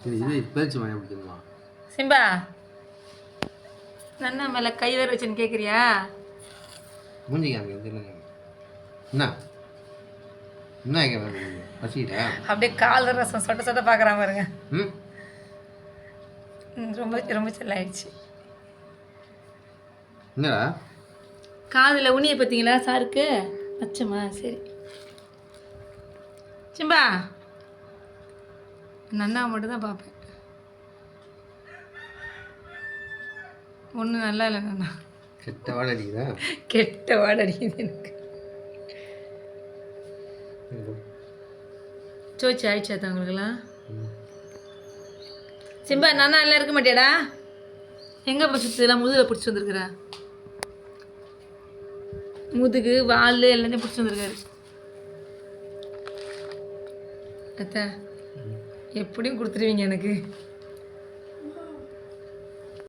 இது பேச்சு மழை பிடிக்குமா சிம்பா நன்னா மேலே கை வேற வச்சுன்னு கேட்குறியா? மூஞ்சி காமிக்க என்ன என்ன பசிக்கிட்டா? அப்படியே கால் ரசம் சொட்ட சொட்ட பார்க்குறான் பாருங்க. ம் ரொம்ப ரொம்ப செல்லாயிடுச்சு. என்னடா காதில் உனியை பார்த்தீங்களா சாருக்கு? அச்சம்மா சரி. சிம்பா நன்னா மட்டும் தான் பார்ப்பேன். ஒன்றும் நல்லா இல்லை நன்னா. கெட்ட வாடை அடிக்குதா? கெட்ட வாடை அடிக்குது எனக்கு. சோச்சு ஆயிடுச்சா தான் உங்களுக்குலாம்? சிம்பா நன்னா எல்லாம் இருக்க மாட்டேடா? எங்கே பிடிச்சதுலாம் முதுகில் பிடிச்சி வந்துருக்குறா? முதுகு வால் எல்லாத்தையும் பிடிச்சி வந்துருக்காரு. அத்தா எப்படியும் கொடுத்துருவீங்க எனக்கு.